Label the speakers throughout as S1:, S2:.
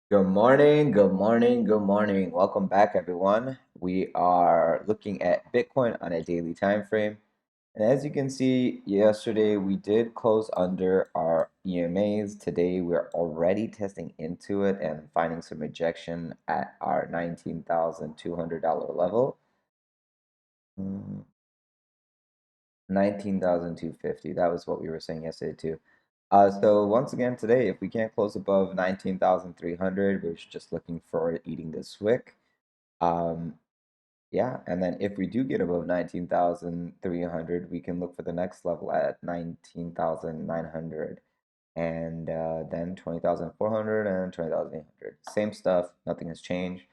S1: Good morning, good morning, good morning. Welcome back, everyone. We are looking at Bitcoin on a daily time frame. And as you can see, yesterday we did close under our EMAs. Today we're already testing into it and finding some rejection at our $19,200 level. Mm, 19,250. That was what we were saying yesterday too. So once again today, if we can't close above 19,300, we're just looking for eating this wick. Um, yeah, and then if we do get above 19,300, we can look for the next level at 19,900 and then 20,400 and 20,800. Same stuff, nothing has changed.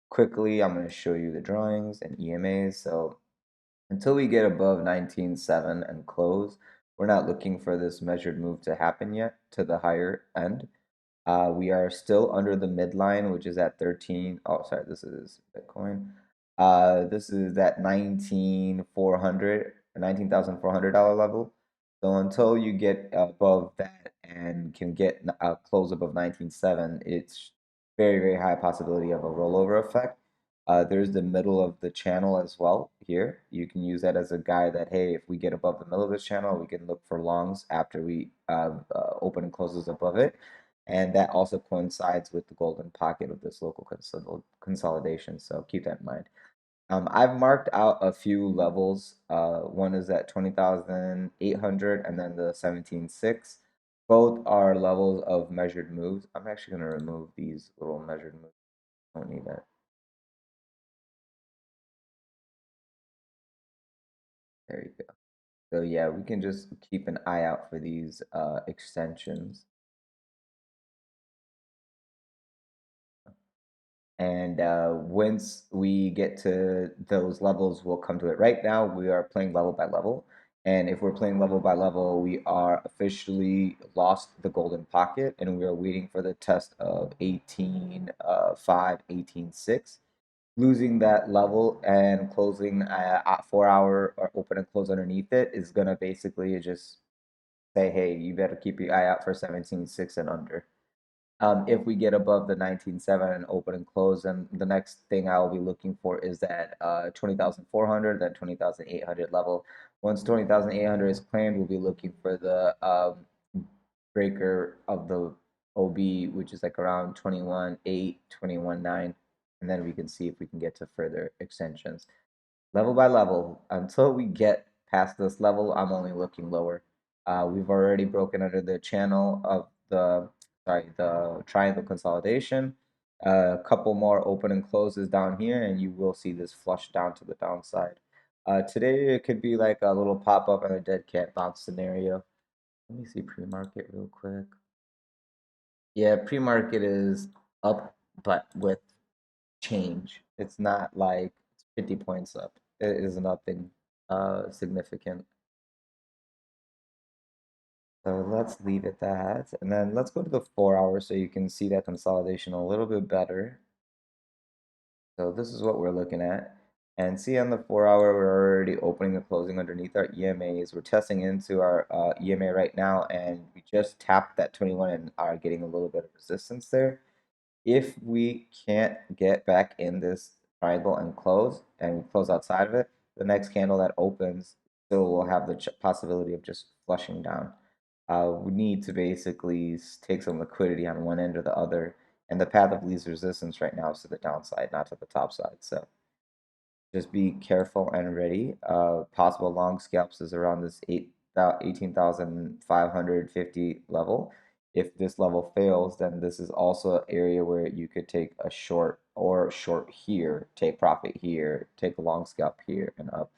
S1: Quickly, I'm going to show you the drawings and EMAs. So until we get above 19.7 and close, we're not looking for this measured move to happen yet to the higher end. We are still under the midline, which is at 13. Oh, sorry, this is Bitcoin. This is at 19,400, $19,400 level. So until you get above that and can get a close above 19.7, it's very high possibility of a rollover effect. There's the middle of the channel as well here. You can use that as a guide that, hey, if we get above the middle of this channel, we can look for longs after we open and closes above it. And that also coincides with the golden pocket of this local consolidation. So keep that in mind. I've marked out a few levels. One is at 20,800 and then the 17.6. Both are levels of measured moves. I'm actually going to remove these little measured moves. Don't need that. There you go. So yeah, we can just keep an eye out for these extensions. And once we get to those levels, we'll come to it. Right now, we are playing level by level. And if we're playing level by level, we are officially lost the golden pocket and we are waiting for the test of 18.5, 18.6. Losing that level and closing at 4 hour or open and close underneath it is going to basically just say, hey, you better keep your eye out for 17.6 and under. If we get above the 19.7 and open and close, then the next thing I'll be looking for is that 20,400, then 20,800 level. Once 20,800 is claimed, we'll be looking for the breaker of the OB, which is like around 21.8, 21.9, and then we can see if we can get to further extensions. Level by level, until we get past this level, I'm only looking lower. We've already broken under the channel of the triangle consolidation. A couple more open and closes down here, and you will see this flush down to the downside. Today, it could be like a little pop up and a dead cat bounce scenario. Let me see pre-market real quick. Yeah, pre-market is up, but with change. It's not like 50 points up. It is nothing significant. So let's leave it that. And then let's go to the 4 hour so you can see that consolidation a little bit better. So this is what we're looking at. And see on the 4 hour, we're already opening and closing underneath our EMAs. We're testing into our EMA right now, and we just tapped that 21 and are getting a little bit of resistance there. If we can't get back in this triangle and close, and we close outside of it, the next candle that opens still will have the possibility of just flushing down. We need to basically take some liquidity on one end or the other, and the path of least resistance right now is to the downside, not to the top side. So just be careful and ready. Possible long scalps is around this 18,550 level. If this level fails, then this is also an area where you could take a short or short here, take profit here, take a long scalp here and up.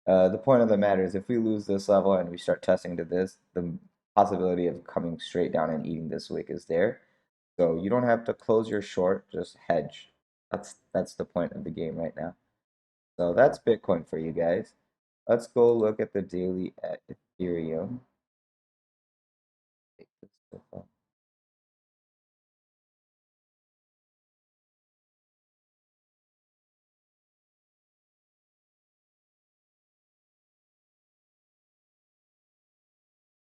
S1: The point of the matter is if we lose this level and we start testing to this, the possibility of coming straight down and eating this wick is there. So you don't have to close your short, just hedge. That's the point of the game right now. So that's Bitcoin for you guys. Let's go look at the daily at Ethereum. Take this stuff up.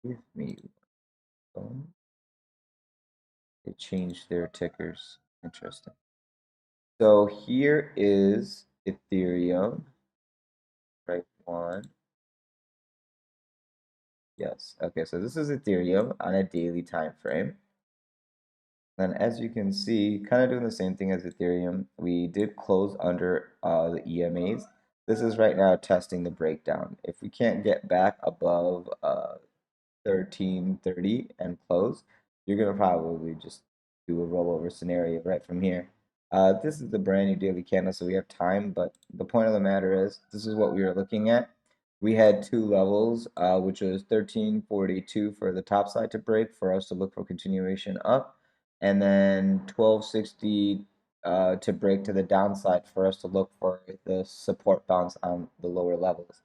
S1: Give me one. They changed their tickers. Interesting. So here is Ethereum, right? One. Yes. Okay, so this is Ethereum on a daily time frame. And as you can see, kind of doing the same thing as Ethereum, we did close under the EMAs. This is right now testing the breakdown. If we can't get back above 1330 and close, you're gonna probably just do a rollover scenario right from here. This is the brand new daily candle, so we have time, but the point of the matter is this is what we were looking at. We had two levels, which was 1342 for the top side to break for us to look for continuation up, and then 1260 to break to the downside for us to look for the support bounce on the lower levels.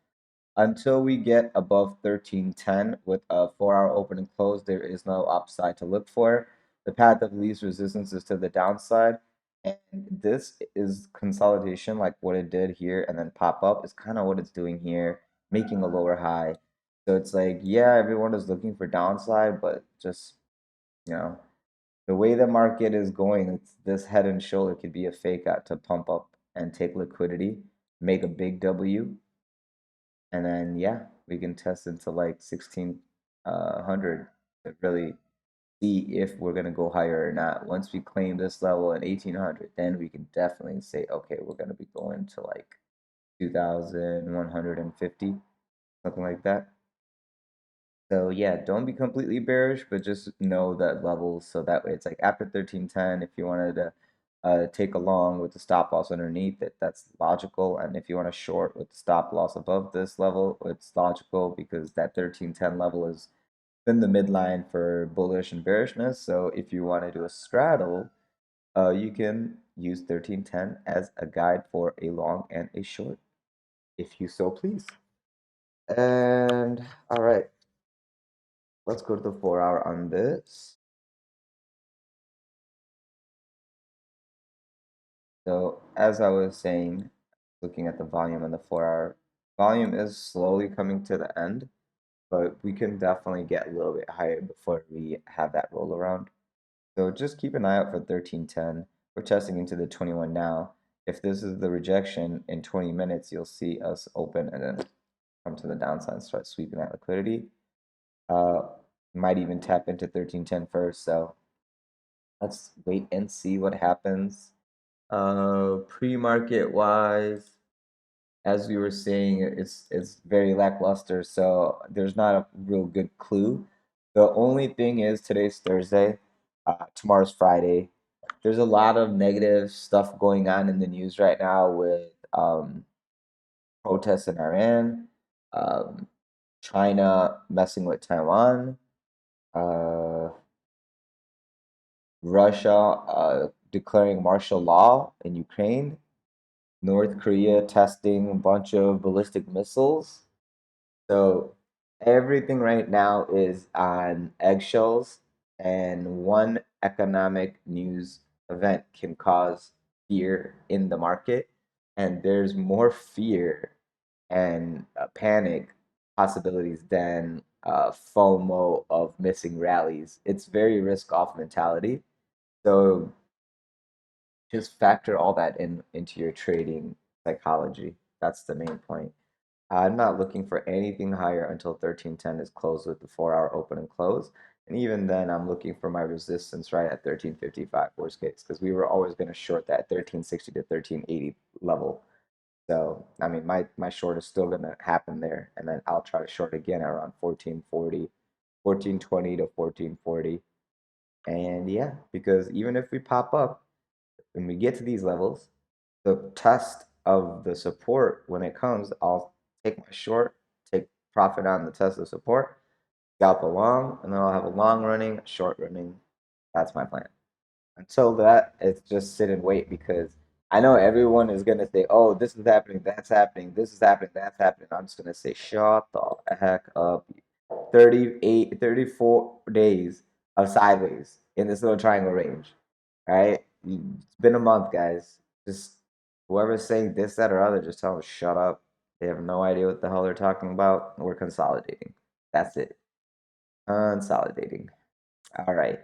S1: Until we get above 1310 with a 4-hour open and close, there is no upside to look for. The path of least resistance is to the downside. And this is consolidation, like what it did here and then pop up, is kind of what it's doing here, making a lower high. So it's like, yeah, everyone is looking for downside, but just, you know, the way the market is going, it's this head and shoulder could be a fake out to pump up and take liquidity, make a big W, and then yeah, we can test into like 1600 to really see if we're gonna go higher or not. Once we claim this level at 1800, then we can definitely say, okay, we're gonna be going to like 2150, something like that. So yeah, don't be completely bearish, but just know that levels. So that way, it's like after 1310, if you wanted to take a long with the stop loss underneath it, that's logical. And if you want to short with the stop loss above this level, it's logical because that 1310 level has been the midline for bullish and bearishness. So if you want to do a straddle, you can use 1310 as a guide for a long and a short, if you so please. And all right. Let's go to the 4-hour on this. So as I was saying, looking at the volume on the 4-hour, volume is slowly coming to the end, but we can definitely get a little bit higher before we have that roll around. So just keep an eye out for 1310. We're testing into the 21 now. If this is the rejection in 20 minutes, you'll see us open and then come to the downside and start sweeping that liquidity. Uh, might even tap into 1310 first. So let's wait and see what happens. Pre-market wise, as we were saying, it's very lackluster, so there's not a real good clue. The only thing is today's Thursday, tomorrow's Friday. There's a lot of negative stuff going on in the news right now with protests in Iran, um, China messing with Taiwan, uh, Russia declaring martial law in Ukraine, North Korea testing a bunch of ballistic missiles. So everything right now is on eggshells, and one economic news event can cause fear in the market, and there's more fear and panic possibilities than FOMO of missing rallies. It's very risk off mentality. So just factor all that into your trading psychology. That's the main point. I'm not looking for anything higher until 1310 is closed with the 4-hour open and close. And even then, I'm looking for my resistance right at 1355 worst case, because we were always going to short that 1360 to 1380 level. So, I mean, my short is still going to happen there. And then I'll try to short again around 1440, 1420 to 1440. And yeah, because even if we pop up, when we get to these levels, the test of the support when it comes, I'll take my short, take profit on the test of support, scalp a long, and then I'll have a long running, a short running. That's my plan. Until that, it's just sit and wait because I know everyone is gonna say, "Oh, this is happening, that's happening, this is happening, that's happening." I'm just gonna say, "Shut the heck up." 38, 34 days of sideways in this little triangle range. All right, it's been a month, guys. Just whoever's saying this, that, or other, just tell them shut up. They have no idea what the hell they're talking about. We're consolidating. That's it. Consolidating. All right.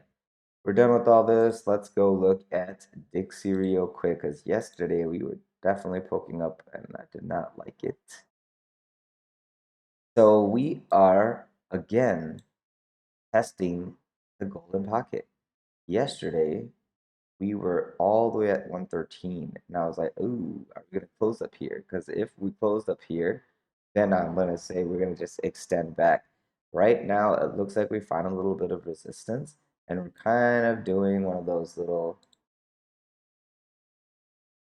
S1: we're done with all this. Let's go look at Dixie real quick, because yesterday we were definitely poking up and I did not like it. So we are again testing the golden pocket. Yesterday we were all the way at 113, and I was like, ooh, are we gonna close up here? Because if we closed up here, then I'm gonna say we're gonna just extend back. Right now, it looks like we found a little bit of resistance, and we're kind of doing one of those little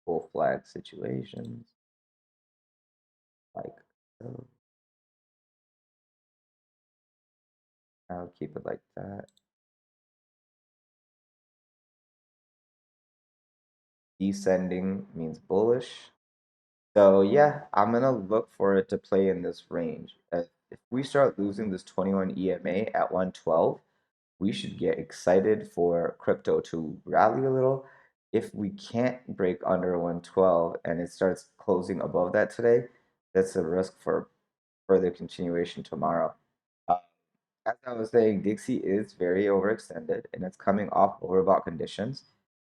S1: full flag situations, like so. I'll keep it like that. Descending means bullish. So yeah, I'm gonna look for it to play in this range. If we start losing this 21 EMA at 112, we should get excited for crypto to rally a little. If we can't break under 112 and it starts closing above that today, that's a risk for further continuation tomorrow. Uh, as I was saying, Dixie is very overextended and it's coming off overbought conditions.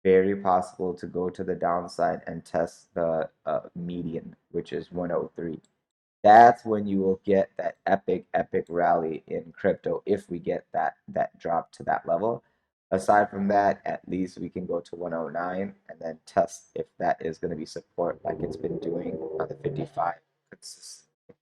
S1: Very possible to go to the downside and test the median, which is 103. That's when you will get that epic rally in crypto if we get that drop to that level. Aside from that, at least we can go to 109 and then test if that is going to be support like it's been doing on the 55 consistently.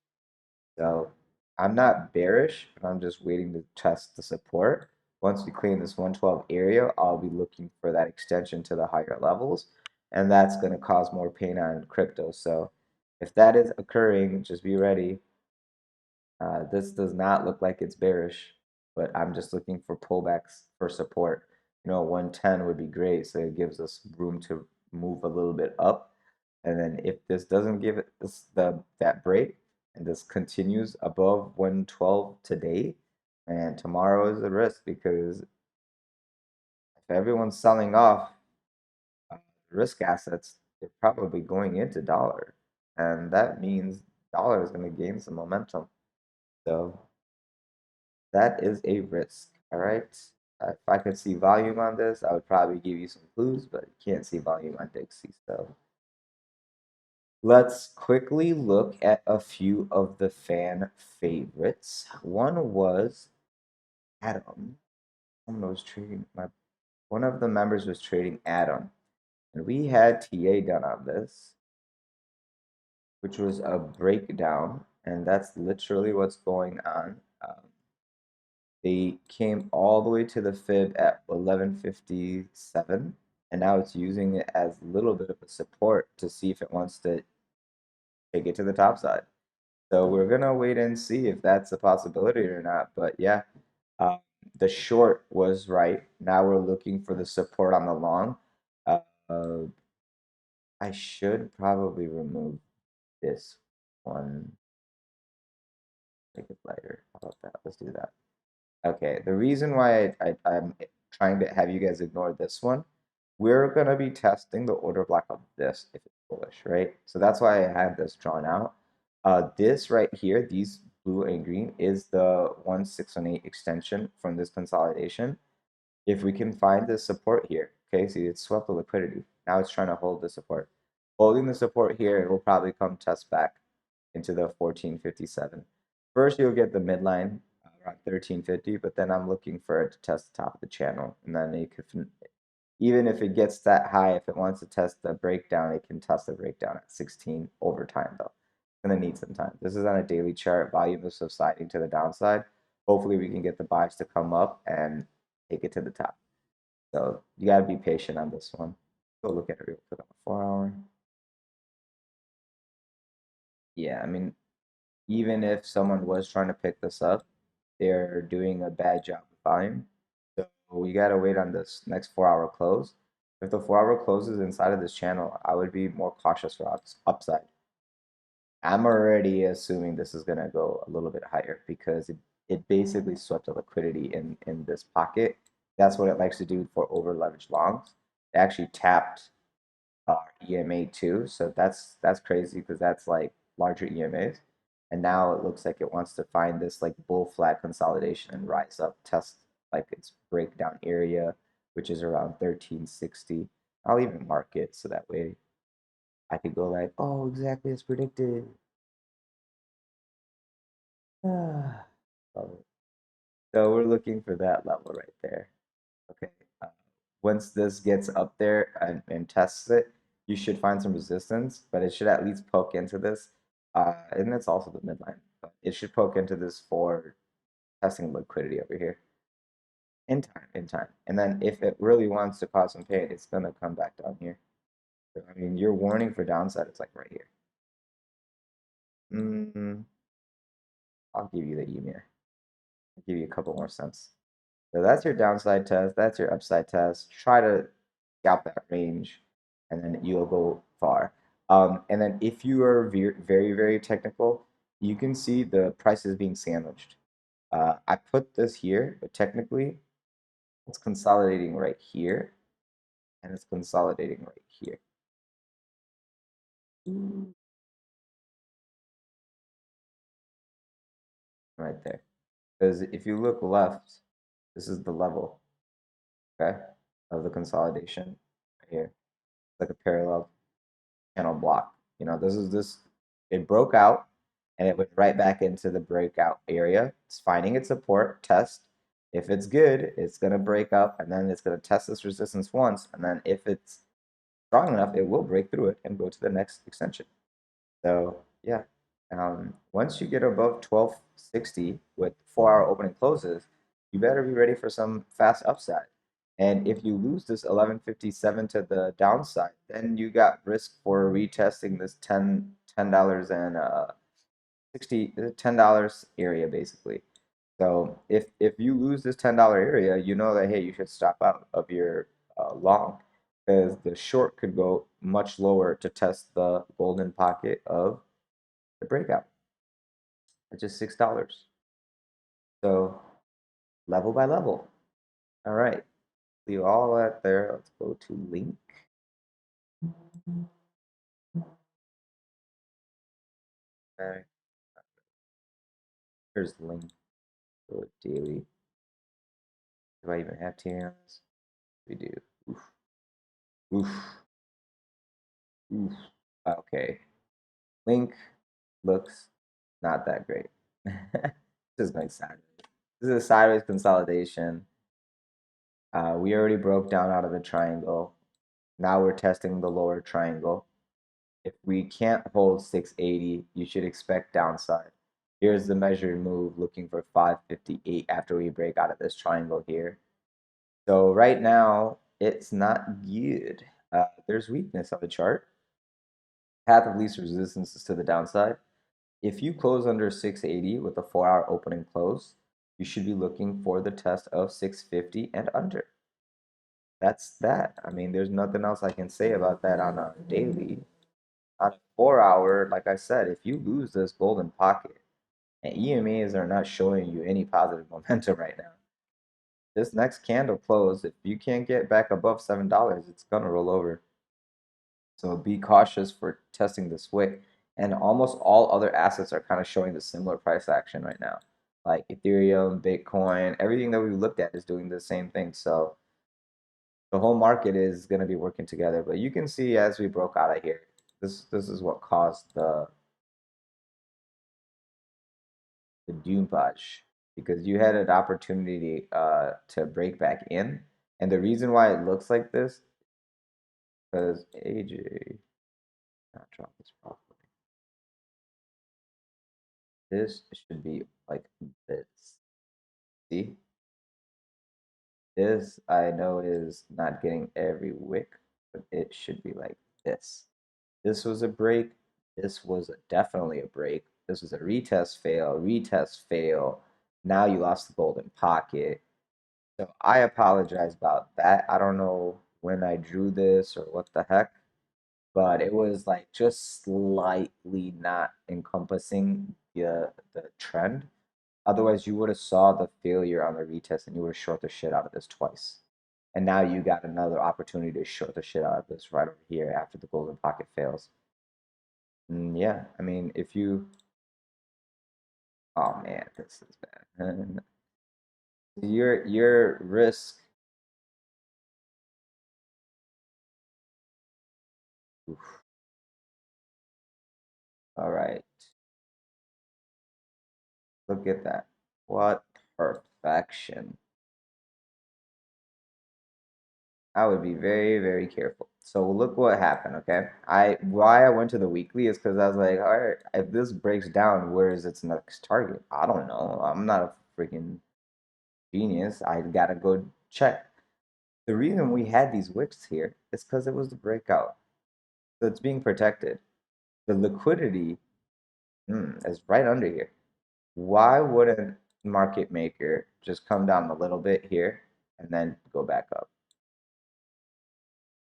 S1: So I'm not bearish, but I'm just waiting to test the support. Once we clean this 112 area, I'll be looking for that extension to the higher levels, and that's going to cause more pain on crypto. So if that is occurring, just be ready. This does not look like it's bearish, but I'm just looking for pullbacks for support. 110 would be great, so it gives us room to move a little bit up. And then if this doesn't give it that break and this continues above 112 today, and tomorrow is a risk because if everyone's selling off risk assets, they're probably going into dollar, and that means dollar is going to gain some momentum. So that is a risk. All right. If I could see volume on this, I would probably give you some clues, but you can't see volume on Dixie. So let's quickly look at a few of the fan favorites. One was Atom. Someone was trading one of the members was trading Atom. And we had TA done on this, which was a breakdown, and that's literally what's going on. They came all the way to the fib at 1157, and now it's using it as a little bit of a support to see if it wants to take it to the top side. So we're gonna wait and see if that's a possibility or not. But yeah, uh, the short was right. Now we're looking for the support on the long. Uh, uh, I should probably remove this one. Make it lighter. How about that? Let's do that. Okay, the reason why I'm trying to have you guys ignore this one, we're going to be testing the order block of this if it's bullish, right? So that's why I had this drawn out. This right here, these blue and green, is the 1618 extension from this consolidation. If we can find the support here, okay, see it's swept the liquidity. Now it's trying to hold the support. Holding the support here, it will probably come test back into the 1457. First, you'll get the midline around 1350, but then I'm looking for it to test the top of the channel. And then you could, even if it gets that high, if it wants to test the breakdown, it can test the breakdown at 16 over time, though. It's going to need some time. This is on a daily chart. Volume is subsiding to the downside. Hopefully, we can get the buys to come up and take it to the top. So you got to be patient on this one. Go look at it real quick on the 4 hour. Yeah, I mean, even if someone was trying to pick this up, they're doing a bad job of volume. So we got to wait on this next 4 hour close. If the 4 hour closes inside of this channel, I would be more cautious for upside. I'm already assuming this is going to go a little bit higher because it basically swept the liquidity in this pocket. That's what it likes to do for over leveraged longs. It actually tapped EMA too, so that's crazy because that's like larger EMAs. And now it looks like it wants to find this like bull flag consolidation and rise up, test like its breakdown area, which is around 1360. I'll even mark it so that way I could go like, oh, exactly as predicted. Love it. So we're looking for that level right there. Okay. Once this gets up there and tests it, you should find some resistance, but it should at least poke into this. And it's also the midline. But it should poke into this for testing liquidity over here in time. And then if it really wants to cause some pain, it's gonna come back down here. So, I mean, your warning for downside is like right here. I'll give you the email. I'll give you a couple more cents. So that's your downside test. That's your upside test. Try to scalp that range, and then you'll go far. And then if you are very, very technical, you can see the prices being sandwiched. I put this here, but technically it's consolidating right here, and it's consolidating right here. Right there. Because if you look left, this is the level, okay, of the consolidation right here. It's like a parallel channel block. You know, it broke out and it went right back into the breakout area. It's finding its support, test. If it's good, it's going to break up and then it's going to test this resistance once. And then if it's strong enough, it will break through it and go to the next extension. So, yeah. Once you get above 1260 with 4-hour opening closes, you better be ready for some fast upside. And if you lose this 1157 to the downside, then you got risk for retesting this $10 and 60 $10 area basically. So if you lose this $10 area, you know that hey, you should stop out of your long because the short could go much lower to test the golden pocket of the breakout. It's just $6. So level by level. All right. Leave all that there. Let's go to link. Okay. Here's the link. Go to daily. Do I even have TNs? We do. Oof. Oof. Oof. Okay. Link looks not that great. This is nice sideways. This is a sideways consolidation. We already broke down out of the triangle. Now we're testing the lower triangle. If we can't hold 680, you should expect downside. Here's the measured move looking for 558 after we break out of this triangle here. So right now, it's not good. There's weakness on the chart. Path of least resistance is to the downside. If you close under 680 with a 4-hour opening close, you should be looking for the test of 650 and under. That's that. I mean, there's nothing else I can say about that on a daily. On a 4-hour, like I said, if you lose this golden pocket, and EMAs are not showing you any positive momentum right now. This next candle close, if you can't get back above $7, it's gonna roll over. So be cautious for testing this wick. And almost all other assets are kind of showing the similar price action right now. Like Ethereum, Bitcoin, everything that we looked at is doing the same thing. So the whole market is going to be working together. But you can see as we broke out of here, this is what caused the doom push because you had an opportunity to break back in. And the reason why it looks like this because AJ not drop this properly. This should be like this. See? This I know is not getting every wick, but it should be like this. This was a break. This was definitely a break. This was a retest fail, retest fail. Now you lost the golden pocket. So I apologize about that. I don't know when I drew this or what the heck, but it was like just slightly not encompassing the trend. Otherwise, you would have saw the failure on the retest and you would have short the shit out of this twice. And now you got another opportunity to short the shit out of this right over here after the golden pocket fails. Yeah, I mean, if you, oh man, this is bad. Your risk Oof. All right. Look at that. What perfection. I would be very, very careful. So look what happened, okay? Why I went to the weekly is because I was like, all right, if this breaks down, where is its next target? I don't know. I'm not a freaking genius. I gotta go check. The reason we had these wicks here is because it was the breakout. So it's being protected. The liquidity is right under here. Why wouldn't market maker just come down a little bit here and then go back up?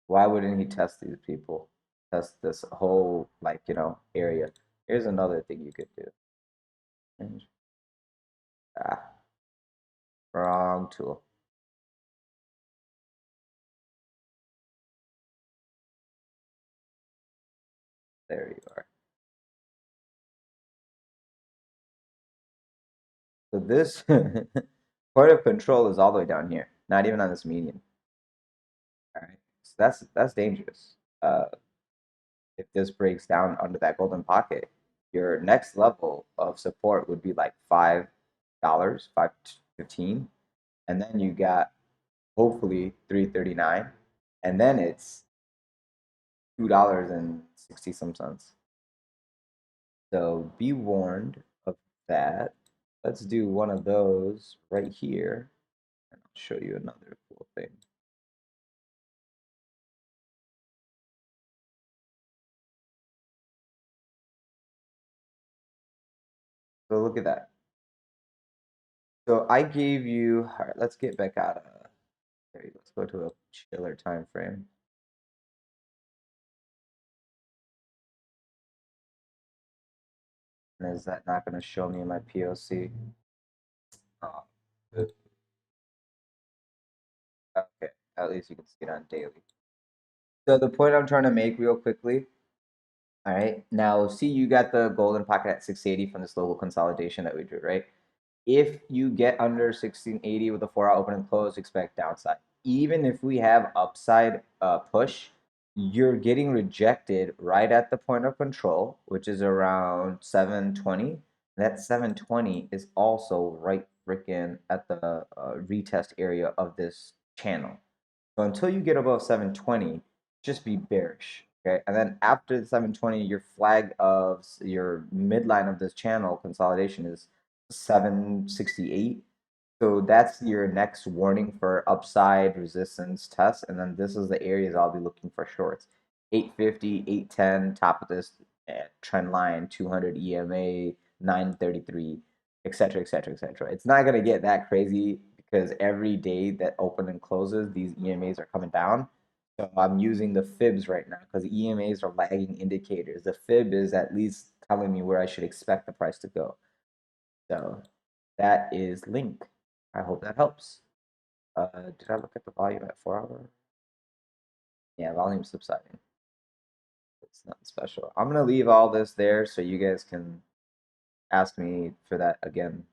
S1: Why wouldn't he test these people? Test this whole, like, area. Here's another thing you could do. Ah, wrong tool. There you are. So this point of control is all the way down here, not even on this median. All right, so that's dangerous. If this breaks down under that golden pocket, your next level of support would be like $5, 5.15, and then you got hopefully 3.39, and then it's $2.60 some cents. So be warned of that. Let's do one of those right here, and I'll show you another cool thing. So look at that. So I gave you, all right, let's get back out of there. Let's go to a chiller time frame. And is that not going to show me my POC? Oh, good. Okay, at least you can see it on daily. So the point I'm trying to make real quickly, all right, now see you got the golden pocket at 680 from this local consolidation that we drew, right? If you get under 1680 with a 4-hour open and close, expect downside. Even if we have upside push, you're getting rejected right at the point of control, which is around 720. That 720 is also right freaking at the retest area of this channel. So until you get above 720, just be bearish. Okay. And then after the 720, your flag of your midline of this channel consolidation is 768. So that's your next warning for upside resistance test. And then this is the areas I'll be looking for shorts. 850, 810, top of this trend line, 200 EMA, 933, etc., etc., etc. It's not going to get that crazy because every day that open and closes, these EMAs are coming down. So I'm using the fibs right now because the EMAs are lagging indicators. The fib is at least telling me where I should expect the price to go. So that is Link. I hope that helps. Did I look at the volume at 4 hour? Yeah, volume subsiding. It's nothing special. I'm gonna leave all this there so you guys can ask me for that again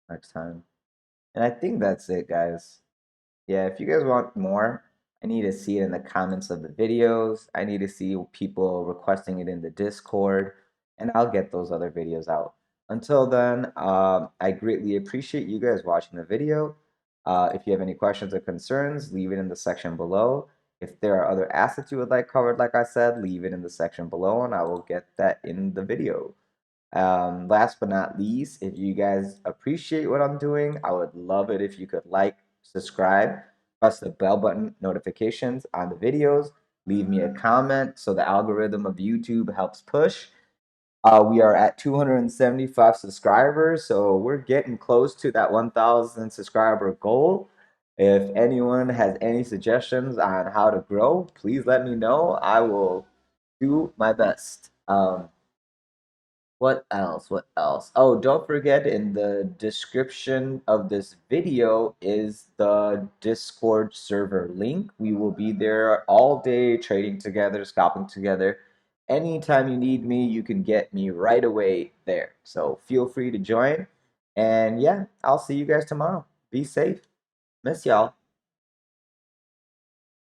S1: next time. And I think that's it, guys. Yeah, if you guys want more, I need to see it in the comments of the videos. I need to see people requesting it in the Discord, and I'll get those other videos out. Until then, I greatly appreciate you guys watching the video. If you have any questions or concerns, leave it in the section below. If there are other assets you would like covered, like I said, leave it in the section below, and I will get that in the video. Last but not least, if you guys appreciate what I'm doing, I would love it if you could like, subscribe, press the bell button notifications on the videos, leave me a comment so the algorithm of YouTube helps push. We are at 275 subscribers, so we're getting close to that 1,000 subscriber goal. If anyone has any suggestions on how to grow, please let me know. I will do my best. What else? What else? Oh, don't forget in the description of this video is the Discord server link. We will be there all day trading together, scalping together. Anytime you need me, you can get me right away there. So feel free to join. And yeah, I'll see you guys tomorrow. Be safe. Miss y'all.